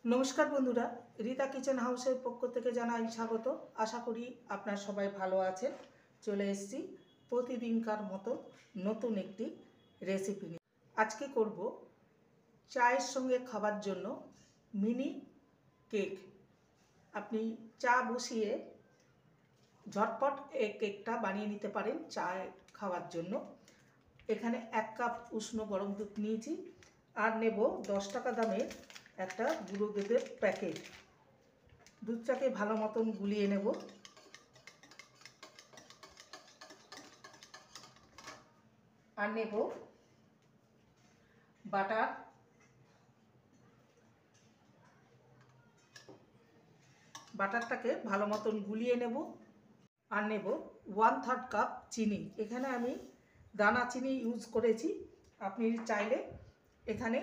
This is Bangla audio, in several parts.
নমস্কার বন্ধুরা, রিতা কিচেন হাউসের পক্ষ থেকে জানাই স্বাগত। আশা করি আপনারা সবাই ভালো আছেন। চলে এসেছি প্রতিদিনকার মতো নতুন একটি রেসিপি নিয়ে। আজকে করব চায়ের সঙ্গে খাবার জন্য মিনি কেক। আপনি চা বসিয়ে ঝটপট এই কেকটা বানিয়ে নিতে পারেন চায় খাওয়ার জন্য। এখানে 1 কাপ উষ্ণ গরম দুধ নিয়েছি আর নেব 10 টাকা দামের একটা গুঁড়ো দুধের প্যাকেট। দুধটাকে ভালো মতন গুলিয়ে নেব। আর নেব বাটার, বাটারটাকে ভালো মতন গুলিয়ে নেব। আর নেব 1/3 কাপ চিনি। এখানে আমি দানা চিনি ইউজ করেছি, আপনি চাইলে এখানে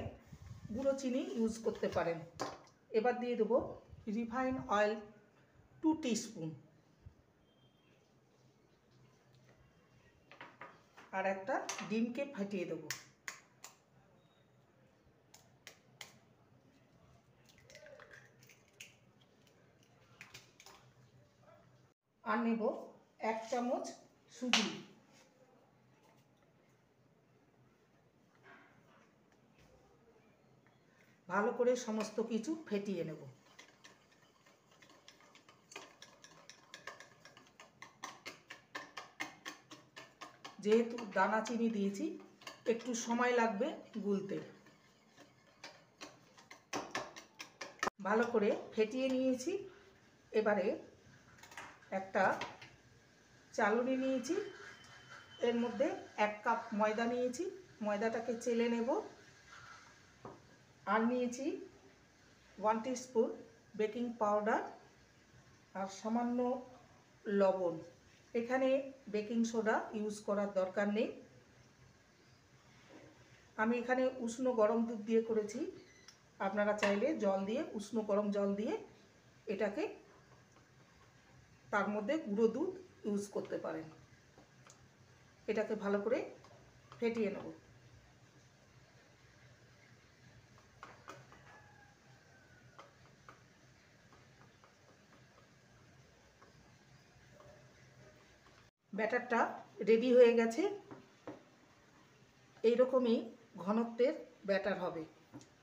গুঁড়ো চিনি ইউজ করতে পারেন। এবার দিয়ে দেবো রিফাইন অয়েল 2 টিস্পুন আর একটা ডিমকে ফাটিয়ে দেবো। আর নেব 1 চামচ সুজি। ভালো করে সমস্ত কিছু ফেটিয়ে নেব। যেহেতু দানা চিনি দিয়েছি, একটু সময় লাগবে গুলতে। ভালো করে ফেটিয়ে নিয়েছি। এবারে একটা চালনি নিয়েছি, এর মধ্যে 1 কাপ ময়দা নিয়েছি। ময়দাটাকে চেলে নেব। আর নিয়েছি 1 টিস্পুন বেকিং পাউডার আর সামান্য লবণ। এখানে বেকিং সোডা ইউজ করার দরকার নেই। আমি এখানে উষ্ণ গরম দুধ দিয়ে করেছি, আপনারা চাইলে জল দিয়ে, উষ্ণ গরম জল দিয়ে এটাকে তার মধ্যে গুঁড়ো দুধ ইউজ করতে পারেন। এটাকে ভালো করে ফেটিয়ে নেব। ব্যাটারটা রেডি হয়ে গেছে। এইরকমই ঘনত্বের ব্যাটার হবে।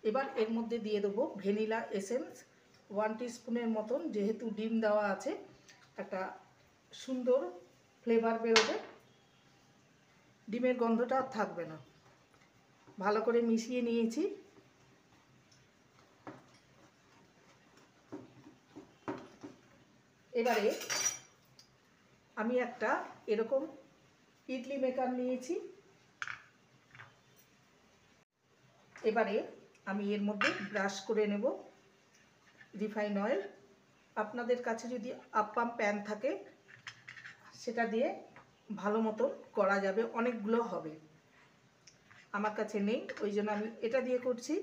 এবার এর মধ্যে দিয়ে দেবো ভ্যানিলা এসেন্স 1 টিস্পুনের মতন। যেহেতু ডিম দেওয়া আছে, একটা সুন্দর ফ্লেভার বেরোবে, ডিমের গন্ধটা আর থাকবে না। ভালো করে মিশিয়ে নিয়েছি। এবারে আমি একটা এরকম ইডলি মেকার নিয়েছি। এবারে আমি এর মধ্যে ব্রাশ করে নেব রিফাইন অয়েল। আপনাদের কাছে যদি আপ্পাম প্যান থাকে সেটা দিয়ে ভালো মতন করা যাবে, অনেকগুলো হবে। আমার কাছে নেই, ওই জন্য আমি এটা দিয়ে করছি।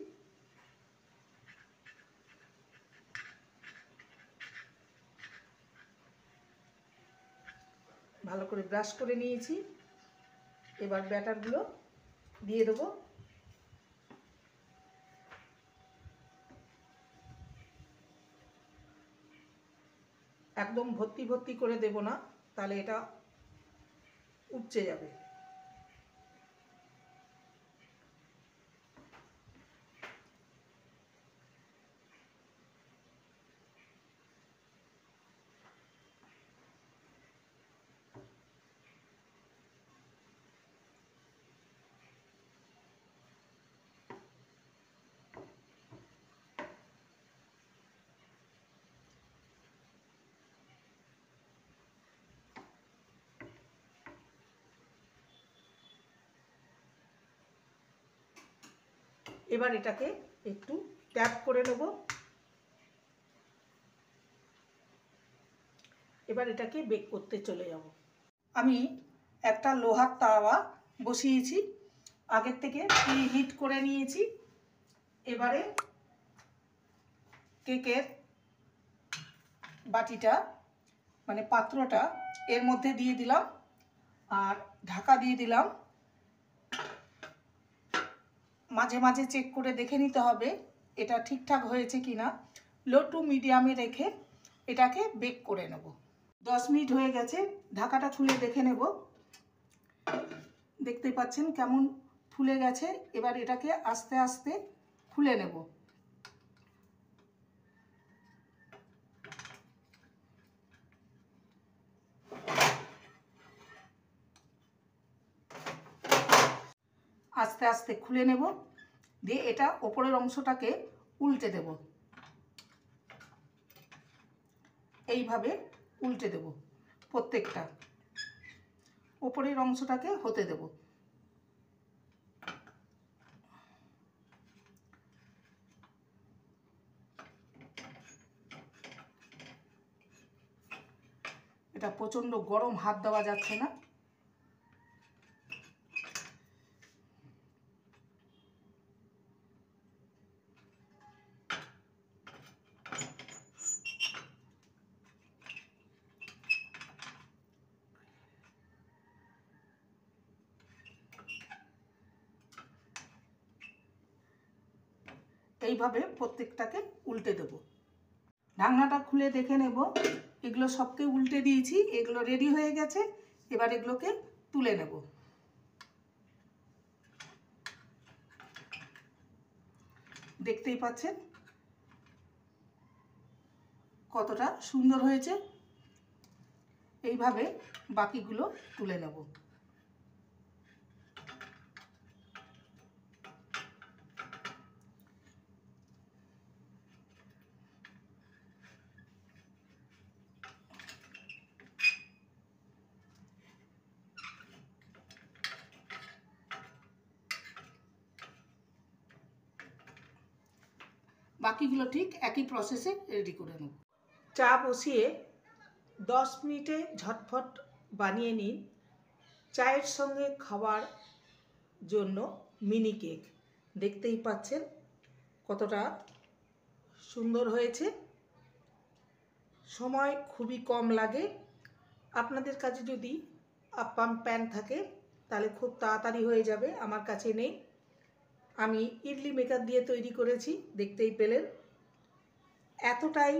ভালো করে ব্রাশ করে নিয়েছি। এবার ব্যাটারগুলো দিয়ে দেবো। একদম ভর্তি ভর্তি করে দেব না, তাহলে এটা উপচে যাবে। এবার এটাকে একটু ট্যাপ করে নেব। এবার এটাকে বেক করতে চলে যাব। আমি একটা লোহার তাওয়া বসিয়েছি, আগের থেকে হিট করে নিয়েছি। এবারে কেকের বাটিটা মানে পাত্রটা এর মধ্যে দিয়ে দিলাম আর ঢাকা দিয়ে দিলাম। মাঝে মাঝে চেক করে দেখে নিতে হবে এটা ঠিকঠাক হয়েছে কিনা লো টু মিডিয়ামে রেখে এটাকে বেক করে নেব। 10 মিনিট হয়ে গেছে, ঢাকাটা খুলে দেখে নেব। দেখতেই পাচ্ছেন কেমন ফুলে গেছে। এবার এটাকে আস্তে আস্তে খুলে নেব। আস্তে আস্তে খুলে নেব, দিয়ে এটা ওপরের অংশটাকে উল্টে দেব। এইভাবে উল্টে দেব, প্রত্যেকটা ওপরের অংশটাকে হতে দেব। এটা প্রচণ্ড গরম, হাত দেওয়া যাচ্ছে না। এইভাবে প্রত্যেকটাকে উল্টে দেব। ঢাকনাটা খুলে দেখে নেব, এগুলো সবকে উল্টে দিয়েছি, এগুলো রেডি হয়ে গেছে। এবার এগুলোকে তুলে নেব। দেখতেই পাচ্ছেন কতটা সুন্দর হয়েছে। এইভাবে বাকিগুলো তুলে নেব। বাকিগুলো ঠিক একই প্রসেসে রেডি করে নেব। চা বসিয়ে 10 মিনিটে ঝটফট বানিয়ে নিন চায়ের সঙ্গে খাওয়ার জন্য মিনি কেক। দেখতেই পাচ্ছেন কতটা সুন্দর হয়েছে। সময় খুবই কম লাগে। আপনাদের কাছে যদি আপ্পাম প্যান থাকে তাহলে খুব তাড়াতাড়ি হয়ে যাবে। আমার কাছে নেই, আমি ইডলি মেকার দিয়ে তৈরি করেছি। দেখতেই পেলেন এতটাই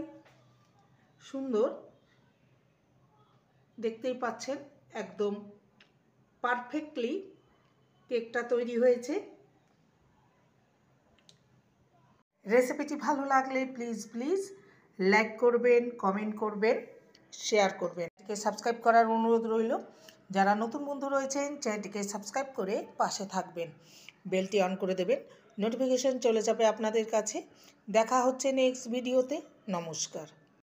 সুন্দর, দেখতেই পাচ্ছেন একদম পারফেক্টলি কেকটা তৈরি হয়েছে। রেসিপিটি ভালো লাগলে প্লিজ লাইক করবেন, কমেন্ট করবেন, শেয়ার করবেন। চ্যানেলটিকে সাবস্ক্রাইব করার অনুরোধ রইল। যারা নতুন বন্ধু রয়েছেন চ্যানেলটিকে সাবস্ক্রাইব করে পাশে থাকবেন, বেলটি অন করে দেবেন, নোটিফিকেশন চলে যাবে আপনাদের কাছে। দেখা হচ্ছে নেক্সট ভিডিওতে। নমস্কার।